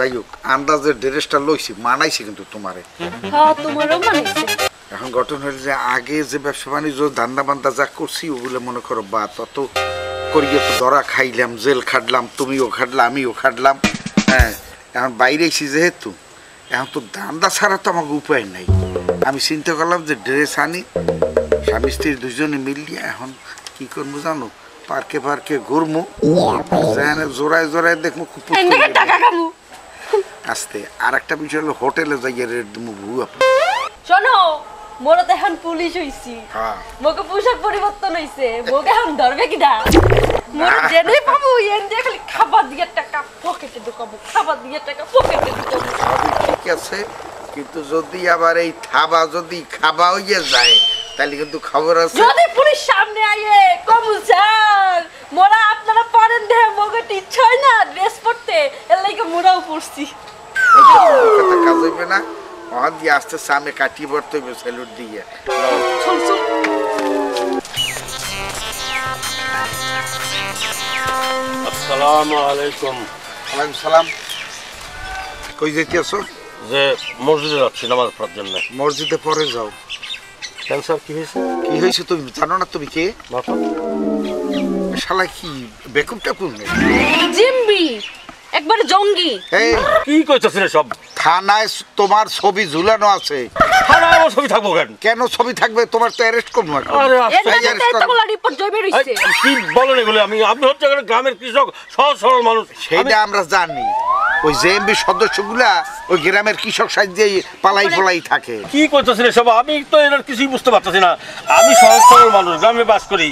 যাই হোক আন্দাজের ড্রেসটা লইছি মানাইছি কিন্তু তোমারে হ্যাঁ তোমারও মানাইছে এখন ঘটনা হল যে আগে যে ব্যবসা বাণিজ্য ধান্দা বান্দা যা করছি ওগুলো মনে করো বা তত করিয়ে তো ধরা খাইলাম জেল খাটলাম তুমিও খাটলাম আমিও খাটলাম হ্যাঁ এখন বাইরে এসেছি যেহেতু এখন তো ধান্দা ছাড়া তো আমাকে উপায় নাই আমি চিন্তা করলাম যে ড্রেস আনি স্বামী স্ত্রী দুজনে মিলিয়ে এখন কি করবো জানো পার্কে পার্কে ঘুরমু জোড়ায় জোড়ায় দেখবো খুব আস্তে আর একটা বিষয় হলো হোটেলে যাইয়ে রেট দেবো ভুয়া শোনো মোরা তো এখন পুলিশ হইছি মোকে পোশাক পরিবর্তন হইছে মোকে এখন ধরবে কি না মোরা জেনে পাবো এন দিয়ে খালি খাবার দিয়ে টাকা পকেটে ঢুকাবো খাবার দিয়ে টাকা পকেটে ঢুকাবো ঠিক আছে কিন্তু যদি আবার এই থাবা যদি খাবা হইয়ে যায় তাহলে কিন্তু খবর আছে যদি পুলিশ সামনে আইয়ে কবুল স্যার মোরা আপনারা পরেন দে মোকে ইচ্ছা হয় না ড্রেস পরতে এর লাগি মোরাও পরছি কথা কাজ হইবে না আর দিয়ে আস্তে সামনে কাটিয়ে পড়তে হইবে স্যালুট দিয়ে চল চল আসসালামু আলাইকুম ওয়ালাইকুম সালাম কই যাইতেছো যে মসজিদে যাচ্ছি নামাজ পড়ার জন্য মসজিদে পরে যাও কেন স্যার কি হয়েছে কি হয়েছে তুমি জানো না তুমি কে বাপা শালা কি বেকুবটা কোন জিম্বি একবার জঙ্গি এই কি কইতাছেন সব থানায় তোমার ছবি ঝুলানো আছে থানায় আমার ছবি থাকবো কেন কেন ছবি থাকবে তোমার তো অ্যারেস্ট করবো এখন আরে এর নামে এতগুলা রিপোর্ট জমে রইছে কি বলেন এগুলো আমি হচ্ছে একটা গ্রামের কৃষক সহজ সরল মানুষ সেইটা আমরা জানি ওই জেএমবি সদস্যগুলা ওই গ্রামের কৃষক সাহায্যেই পালাই ফলাই থাকে কি কইতাছেন সব আমি তো এর কিছুই বুঝতে পারতেছি না আমি সহজ সরল মানুষ গ্রামে বাস করি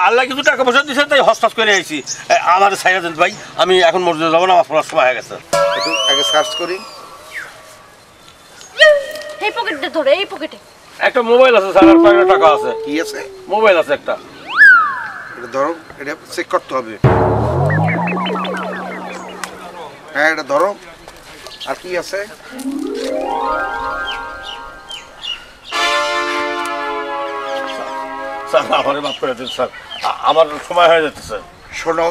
আল্লাহ কিছু টাকা পয়সা দিয়েছে তাই হস্তাস করে আইছি আমার সাইরা দেন ভাই আমি এখন মসজিদে যাবো না আমার পড়ার সময় হয়ে গেছে একটু আগে সার্চ করি এই পকেটে ধরে এই পকেটে একটা মোবাইল আছে স্যার আর কয়েকটা টাকা আছে কি আছে মোবাইল আছে একটা এটা ধরো এটা চেক করতে হবে হ্যাঁ এটা ধরো আর কি আছে স্যার আমারে মাফ করে দিন স্যার আমার সময় হয়ে যাচ্ছে শোনো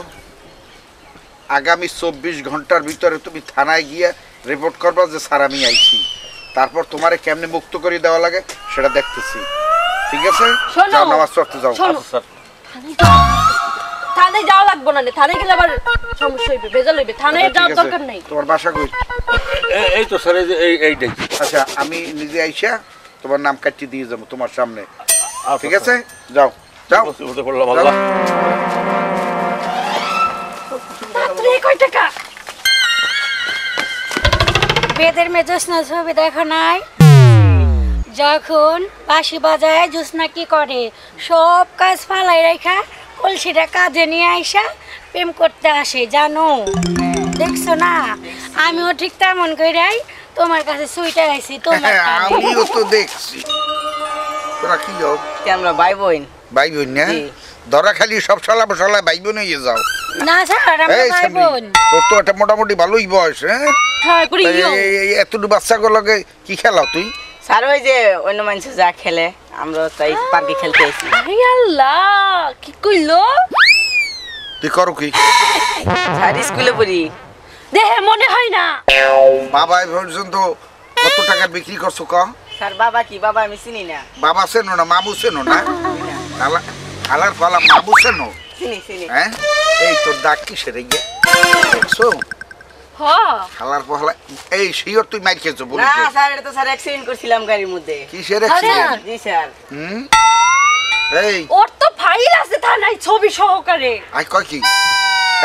আগামী 24 ঘন্টার ভিতরে তুমি থানায় গিয়ে রিপোর্ট করবা যে স্যার আমি আইছি তারপর তোমারে কেমনে মুক্ত করে দেওয়া লাগে সেটা দেখতেছি ঠিক আছে যাও নামাজ পড়তে যাও আচ্ছা স্যার থানায় যাওয়া লাগবে না থানায় গেলে আবার সমস্যা হইবে ভেজাল হইবে থানায় যাওয়ার দরকার নাই তোমার বাসা কই এই তো স্যার এইটাই আচ্ছা আমি নিজে আইসা তোমার নাম কাটিয়ে দিয়ে যাবো তোমার সামনে ঠিক আছে যাও যাও বলতে বললাম আল্লাহ কয় টাকা বেদের মেয়ে জ্যোৎস্না ছবি দেখো নাই যখন বাঁশি বাজায় জ্যোৎস্না কি করে সব কাজ ফালাই রেখা কলসিটা কাজে নিয়ে আইসা প্রেম করতে আসে জানো দেখছো না আমিও ঠিক তেমন কইরাই তোমার কাছে সুইটার আইছি তোমার আমিও তো দেখছি তোরা কি যাও আমরা ভাই বোন ভাই বোন না ধরা খালি সব শালা বসালা ভাই বোন হয়ে যাও না স্যার আমরা ভাই বোন তোর তো একটা মোটামুটি ভালোই বয়স হ্যাঁ হ্যাঁ পুরি এতটু বাচ্চাগুলোকে কি খেলাও তুই স্যার ওই যে অন্য মানুষ যা খেলে আমরা তাই পার্কে খেলতে আইছি আরে আল্লাহ কি কইলো তুই করো কি স্যার স্কুলে পড়ি দেহে মনে হয় না বাবা এই পর্যন্ত কত টাকা বিক্রি করছো ক স্যার বাবা কি বাবা আমি চিনি না বাবা চেনো না মামু চেনো না খালার পালা মামু চেনো চিনি চিনি হ্যাঁ এই তোর দাগ কিসের এই দেখছো হ্যাঁ খালার পালা এই শিওর তুই মার খেয়েছো বলি না স্যার এটা তো স্যার অ্যাক্সিডেন্ট করছিলাম গাড়ির মধ্যে কিসের অ্যাক্সিডেন্ট জি স্যার এই ওর তো ফাইল আছে থানায় ছবি সহকারে আই কয় কি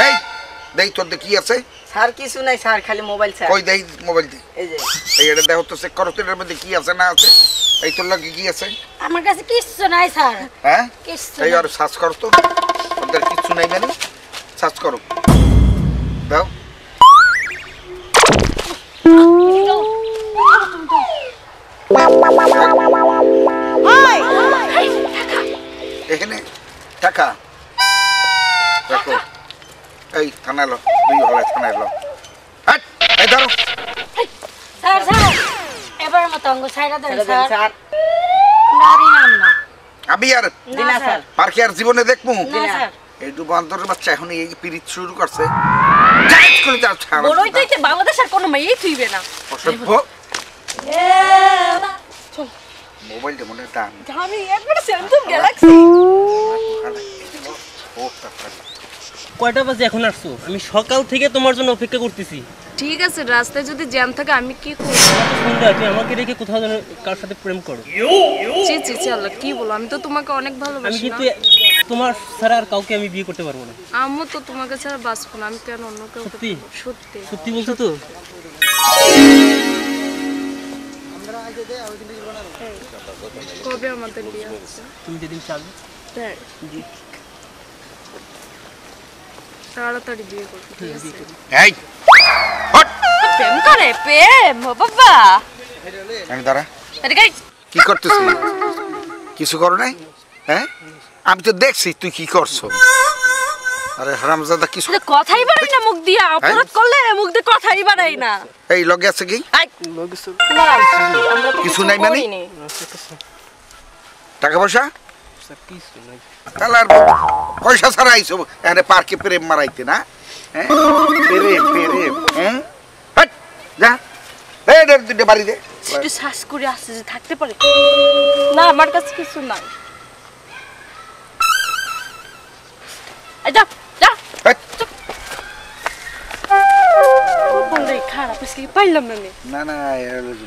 এই দেই তোর কি আছে স্যার কিছু নাই স্যার খালি মোবাইল স্যার কই দেই মোবাইল দি এই যে এই এটা দেখো তো চেক করো তো এর মধ্যে কি আছে না আছে এই তোর লাগে কি আছে আমার কাছে কিচ্ছু নাই স্যার হ্যাঁ কিচ্ছু এই আর সার্চ করো তো ওদের কিছু নাই মানে সার্চ করো দাও এখানে টাকা দেখো এই থানায় লো দুই হলে থানায় লো এই ধরো স্যার স্যার এবার মতো অঙ্গ ছাইরা দেন স্যার স্যার নারী নাম না আমি আর দিনা স্যার পার্কে আর জীবনে দেখবো না স্যার এই দু বান্দরের বাচ্চা এখন এই পিরিত শুরু করছে জায়েজ করে যাও ছাড়া বড়ই চাইতে বাংলাদেশ আর কোনো মেয়েই থুইবে না অসভ্য মোবাইলটা মনে দাম আমি একবার স্যামসাং গ্যালাক্সি কয়টা বাজে এখন আসছো? আমি সকাল থেকে তোমার জন্য অপেক্ষা করতেছি। ঠিক আছে রাস্তায় যদি জ্যাম থাকে আমি কি করব সন্ধ্যা তুমি আমাকে রেখে কোথাও যেন কার সাথে প্রেম করো। জি জি চলো কি বলো আমি তো তোমাকে অনেক আমি ভালোবাসি কিন্তু না তোমার ছাড়া আর কাউকে আমি বিয়ে করতে পারবো না। আম্মু তো তোমাকে ছাড়া বাঁচবো না আমি কেন অন্য কেউ সত্যি? সত্যি সত্যি বলছো তো? কবে আমাদের বিয়ে হচ্ছে তুমি যেদিন চাবে। তাই তাড়াতাড়ি বিয়ে করবো ঠিক আছে এই হট প্রেম করে প্রেম ও বাবা আমি দাঁড়া এদিকে কি করতেছিস কিছু করো নাই হ্যাঁ আমি তো দেখছি তুই কি করছো আরে হারামজাদা কিছু কথাই বাড়াই না মুখ দিয়া অপরাধ করলে মুখ দিয়ে কথাই বাড়াই না এই লগে আছে কি আই, না, আমরা তো কিছু নাই মানে? করিনি। টাকা পয়সা কিছু নাই। তাহলে আর পয়সা ছাড়া আইসো এখানে পার্কে প্রেম মারাইতে না হ্যাঁ প্রেম প্রেম হ্যাঁ হাট, যা এই নে, দুইটা বাড়ি দে একটু শ্বাস করে আসছে যে থাকতে পারে না আমার কাছে কিছু নাই এই যা যা হাট। বলে খারাপ আজকে পাইলাম না আমি না না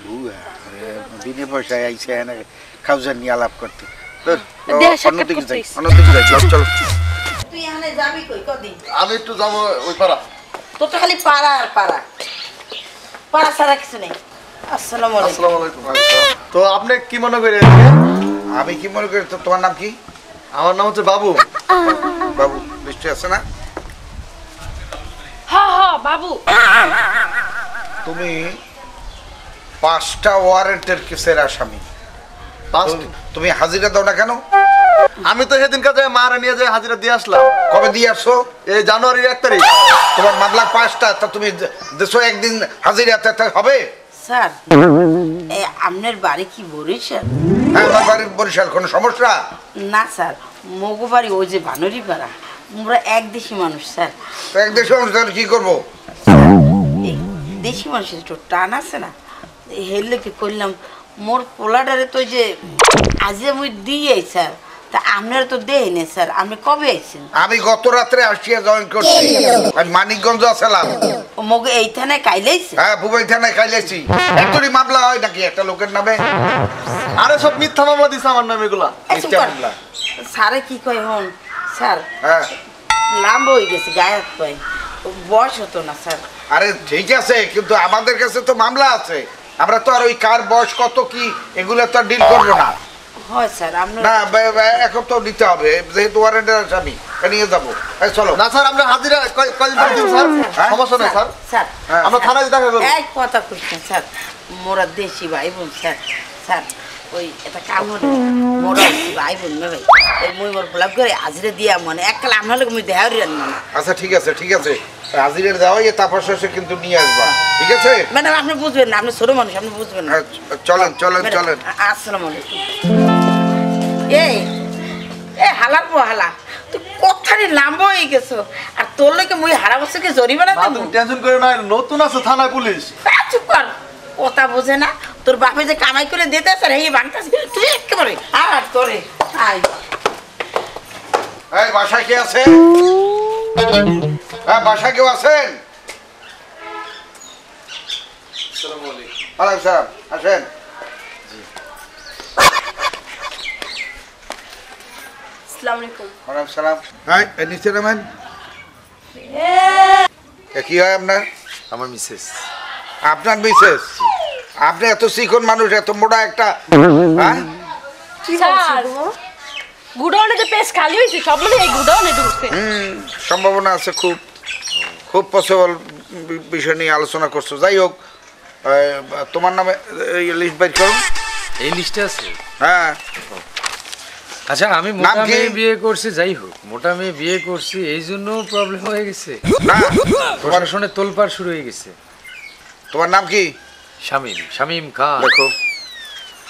ভুয়া বিনে পয়সায় আইসে এখানে খাউজার নিয়ে আলাপ করতে তোর দেয়া সাক্ষাৎ অন্যদিকে যাই করতেইস। অন্যদিকে যাই চল চলো তুই এখানে যাবি কই কদিন আমি একটু যাবো ওই পাড়া। তোর তো খালি পাড়া আর পাড়া পাড়া ছাড়া কিছু নেই আসসালামু আলাইকুম আসসালামু আলাইকুম। তো আপনি কি মনে করেন? আমি কি মনে করি তোমার নাম কি আমার নাম হচ্ছে বাবু। বাবু নিশ্চয় আছে না হ্যাঁ হ্যাঁ বাবু তুমি 5টা ওয়ারেন্টের কেসের আসামি তুমি হাজিরা দাও না কেন আমি তো সেদিন কাজে মারা নিয়ে যাই হাজিরা দিয়ে আসলাম। কবে দিয়ে আসছো এই জানুয়ারির 1 তারিখ। তোমার মামলা 5টা তা তুমি দেশো একদিন হাজিরা হবে স্যার এই আপনার বাড়ি কি বরিশাল হ্যাঁ আমার বাড়ির বরিশাল কোনো সমস্যা না স্যার মগু বাড়ি ওই যে বানরি পাড়া আমরা এক দেশি মানুষ স্যার তো এক দেশে অনুষ্ঠান কি করবো এই দেশি মানুষের একটু টান আছে না হেললে কি করলাম মোর পোলাডারে তো ওই যে আজকে মুই দিয়ে স্যার তা আপনারা তো দেয় না স্যার আপনি কবে আইছেন আমি গত রাত্রে আসিয়া জয়েন করছি আমি মানিকগঞ্জ আসলাম ও মগে এই থানায় কাইলাইছে হ্যাঁ বুবাই থানায় খাইলেছি এতই মামলা হয় নাকি একটা লোকের নামে আরে সব মিথ্যা মামলা দিছে আমার নামে এগুলা মিথ্যা মামলা। স্যারে কি কয় হন স্যার হ্যাঁ লাম্বা হয়ে গেছে গায়ে হাত পায় বয়স হতো না স্যার আরে ঠিক আছে কিন্তু আমাদের কাছে তো মামলা আছে আমরা তো আর ওই কার বয়স কত কি এগুলো তো ডিল করবো না হয় স্যার আপনার না এখন তো নিতে হবে যেহেতু ওয়ারেন্টের আসামি নিয়ে যাবো এই চলো না স্যার আমরা হাজিরা কয়দিন পর দিব স্যার? হ্যাঁ? সমস্যা নেই স্যার। স্যার হ্যাঁ। আমরা থানায় দেখা করবো। এক কথা কইছেন স্যার মোরা দেশি ভাই বোন স্যার স্যার ওই এটা কাম হলো মোরা দেশি ভাই বোন না ভাই এই মুই মোর ব্লগ করে হাজিরা দিয়া মানে এককাল আপনার লোক মুই দেহারি রান মানে আচ্ছা ঠিক আছে ঠিক আছে হাজিরের দেওয়াই তারপর শেষে কিন্তু নিয়ে আসবা ঠিক আছে ম্যাডাম আপনি বুঝবেন না আপনি ছোট মানুষ আপনি বুঝবেন না হ্যাঁ, চলেন চলেন ম্যাডাম, চলেন আসসালামু আলাইকুম এই হালা পো হালা তুই কোথায় লাম্বা হয়ে গেছো আর তোর লোকে মুই হারা বছরকে জরিমানা না দেবো তুমি টেনশন করে না, নতুন আছে থানায় পুলিশ। চুপ কর কথা বোঝে না তোর বাপে যে কামাই করে দিতে স্যার এই বাংলাদেশ তুই একেবারে আর তোরে আয় এই বাসায় কে আছে হ্যাঁ বাসায় কেউ আছেন ওয়ালাইকুম সালাম আসেন আসসালামু আলাইকুম ওয়ালাইকুম সালাম হ্যাঁ নিচে নামেন কি হয় আপনার আমার মিসেস। আপনার মিসেস আপনি এত চিকন মানুষ এত মোটা একটা হ্যাঁ স্যার গুডাউনে যে পেস খালি হয়েছে সব মানে এই গুডাউনে ঢুকছে সম্ভাবনা আছে খুব খুব পসিবল বিষয় নিয়ে আলোচনা করছো যাই হোক তোমার নামে লিস্ট বাইর করুন এই লিস্টে আছে? হ্যাঁ আচ্ছা আমি নাম মোটা কি? মেয়ে বিয়ে করছি, যাই হোক মোটা মেয়ে বিয়ে করছি এই জন্য প্রবলেম হয়ে গেছে। না প্রশাসনে তোলপাড় শুরু হয়ে গেছে। তোমার নাম কি শামীম, শামীম খান দেখো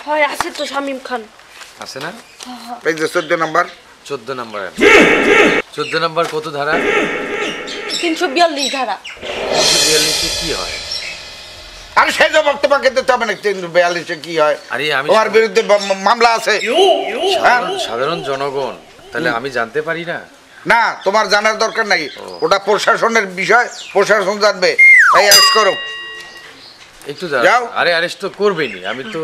হয় আছে তো শামীম খান আছে না? এই যে 14 নাম্বার 14 নাম্বার। 14 নাম্বার কত ধারা? 342 ধারা। 342 কি হয়? আরে সেই জবাব তোমাকে দিতে হবে না। 342 কি হয়? আরে আমি তোমার বিরুদ্ধে মামলা আছে। সাধারণ জনগণ, তাহলে আমি জানতে পারি না? না, তোমার জানার দরকার নাই, ওটা প্রশাসনের বিষয়, প্রশাসন জানবে। এই অ্যারেস্ট করো। একটু যাও। আরে অ্যারেস্ট তো করবেনি, আমি তো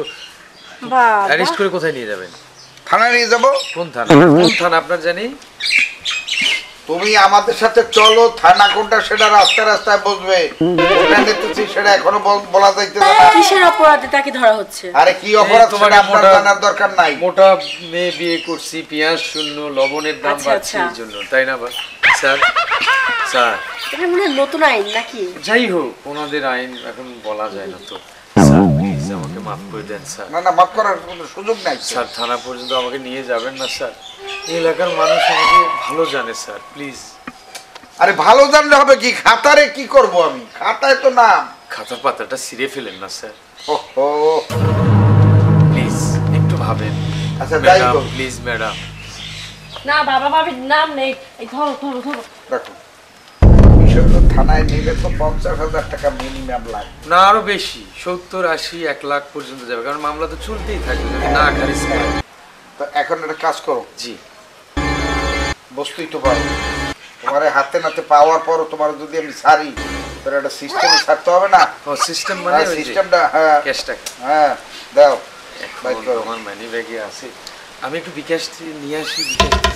অ্যারেস্ট করে কোথায় নিয়ে যাবেন? থানায় নিয়ে যাবো। কোন থানা? কোন থানা আপনার জানি? তুমি আমাদের সাথে চলো, থানা কোনটা সেটা রাস্তায় রাস্তায় বুঝবে। ওটা নিতেছি সেটা এখনো বলা যাইতেছে না। কিসের অপরাধে তাকে ধরা হচ্ছে? আরে কি অপরাধ তোমার সেটা আপনার জানার দরকার নাই। মোটা মেয়ে বিয়ে করছি, পেঁয়াজ শূন্য, লবণের দাম আচ্ছা, বাড়ছে আচ্ছা। এই জন্য, তাই না? স্যার স্যার এটা মনে হয় নতুন আইন নাকি? যাই হোক, ওনাদের আইন এখন বলা যায় না তো। স্যার প্লিজ আমাকে মাফ করে দেন স্যার। না না, মাফ করার কোনো সুযোগ নাই। স্যার থানা পর্যন্ত আমাকে নিয়ে যাবেন না স্যার? এই এলাকার মানুষ আমাকে ভালো জানে স্যার, প্লিজ। আরে ভালো জানলে হবে কি? খাতারে কি করব আমি? খাতায় তো নাম। খাতার পাতাটা ছিঁড়ে ফেলেন না স্যার, ওহো, প্লিজ একটু ভাবেন। আচ্ছা যাই ম্যাডাম হোক, প্লিজ ম্যাডাম। না বাবা বাবির নাম নেই। এই ধরো ধরো ধরো। দেখো বিষয় হলো থানায় নিলে তো 50,000 টাকা মিনিমাম লাগে। না আরো বেশি, 70, 80, 1 লাখ পর্যন্ত যাবে, কারণ মামলা তো চলতেই থাকবে যদি না খারিজ করে। তো এখন একটা কাজ করো, জি বসতেই তো পারো। তোমার হাতে নাতে পাওয়ার পরও তোমার যদি আমি ছাড়ি, তোর একটা সিস্টেমে ছাড়তে হবে না? ও সিস্টেম মানে ওই যে সিস্টেমটা, হ্যাঁ ক্যাশ টাকা। হ্যাঁ দাও। এখন আমার মানি ব্যাগে আছে, আমি একটু বিকাশ নিয়ে আসি।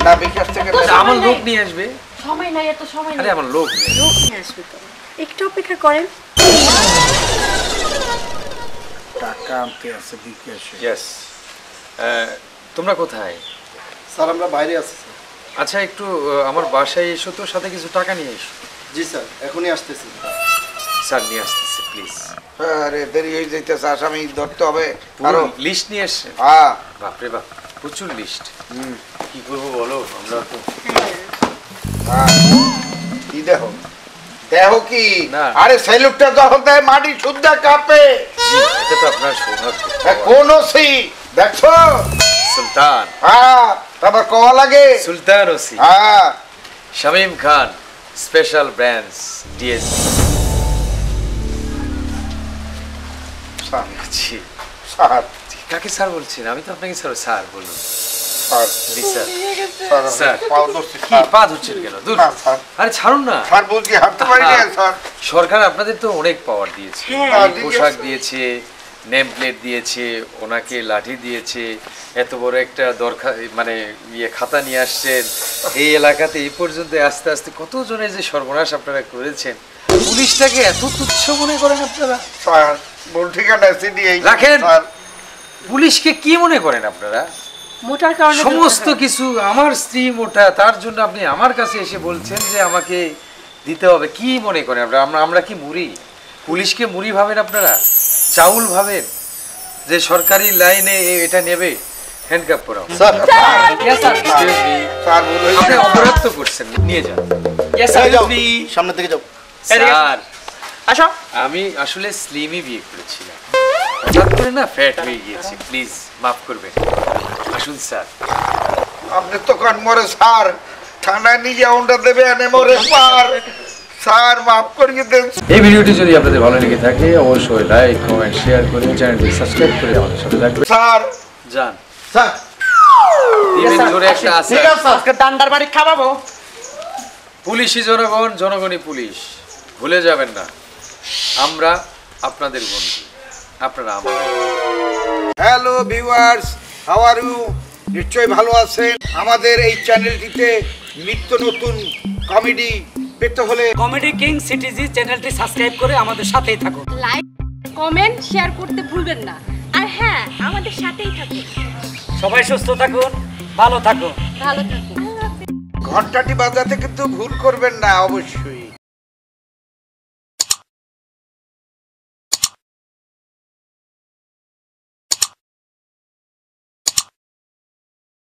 না, বিকাশ থেকে আচ্ছা, আমার লোক নিয়ে আসবে। সময় নাই, এত সময় আরে নাই। আমার লোক নেই। লোক নিয়ে আসবে তো। একটু অপেক্ষা করেন। টাকা আনতে আছে বিকাশে। ইয়েস, তোমরা কোথায়? স্যার আমরা বাইরে আছি স্যার। আচ্ছা একটু আমার বাসায় এসো তো, সাথে কিছু টাকা নিয়ে এসো। জি স্যার, এখনই আসতেছি। স্যার নিয়ে আসতেছে প্লিজ। আরে দেরি হয়ে যাইতেছে, আসামি ধরতে হবে। আরো আরো লিস্ট নিয়ে এসছেন? হ্যাঁ। বাপরে বাপ, প্রচুর লিস্ট। কি করবো বলো, আমরা তো হ্যাঁ, কি দেখো দেখো কি? না। আরে সেলুটটা যখন দেয় মাটি শুদ্ধ কাঁপে। এটা তো আপনার সৌভাগ্য। কোন ওসি দেখছো? সুলতান। হ্যাঁ, তারপর কওয়া লাগে সুলতান ওসি। হ্যাঁ, শামীম খান, স্পেশাল ব্রাঞ্চ ডিএস। স্যার জি স্যার কাকে স্যার বলছেন? আমি তো আপনাকে স্যার স্যার বলুন। স্যার জি স্যার। Sir sir. পাও ধরছি, কি স্যার। পা ধরছেন কেন? দূর। না, স্যার। আরে ছাড়ুন না। স্যার বলছি হাঁটতে পারি না স্যার। সরকার আপনাদের তো অনেক পাওয়ার দিয়েছে, হ্যাঁ, পোশাক দিয়েছে, নেম প্লেট দিয়েছে, ওনাকে লাঠি দিয়েছে, এত বড় একটা দরকার মানে খাতা নিয়ে আসছেন এই এলাকাতে। এই পর্যন্ত আস্তে আস্তে কতজনের যে সর্বনাশ আপনারা করেছেন। পুলিশটাকে এত তুচ্ছ মনে করেন আপনারা? স্যার বল ঠিকানা সিডি এই রাখেন। স্যার। পুলিশকে কি মনে করেন আপনারা? মোটার কারণে সমস্ত কিছু, আমার স্ত্রী মোটা, তার জন্য আপনি আমার কাছে এসে বলছেন যে আমাকে দিতে হবে। কি মনে করেন আপনারা? আমরা কি মুড়ি? পুলিশকে মুড়ি ভাবেন আপনারা? চাউল ভাবেন যে সরকারি লাইনে এটা নেবে? হ্যান্ডকাপ করাও। স্যার Excuse me, স্যার বল আপনি অপরাধ তো করছেন, নিয়ে যান। যাও, সামনে থেকে যাও। স্যার আসো। আমি আসলে স্লিমই বিয়ে করেছিলাম, হঠাৎ করে না ফ্যাট হয়ে গিয়েছি, প্লিজ মাফ করবেন। আসুন স্যার। আপনি তো কান মরে স্যার, থানায় নিয়ে ওটা দেবে এনে মরে পার। স্যার মাফ করিয়ে দেন। এই ভিডিওটি যদি আপনাদের ভালো লেগে থাকে অবশ্যই লাইক কমেন্ট শেয়ার করে চ্যানেলটি সাবস্ক্রাইব করে আমাদের সাথে থাকবেন। স্যার যান। স্যার দিবেন জোরে একটা আশা। ঠিক আছে আজকে দান্ডার বাড়ি খাওয়াবো। পুলিশই জনগণ, জনগণই পুলিশ, ভুলে যাবেন না। আমরা আপনাদের বন্ধু, আপনারা আমাদের। Hello viewers, how are you? নিশ্চয়ই ভালো আছেন। আমাদের এই চ্যানেলটিতে নিত্য নতুন কমেডি পেতে হলে কমেডি কিং সিটিজি চ্যানেলটি সাবস্ক্রাইব করে আমাদের সাথেই থাকুন। লাইক কমেন্ট শেয়ার করতে ভুলবেন না। আর হ্যাঁ, আমাদের সাথেই থাকুন। সবাই সুস্থ থাকুন, ভালো থাকুন। ভালো থাকুন। ঘন্টাটি বাজাতে কিন্তু ভুল করবেন না অবশ্যই।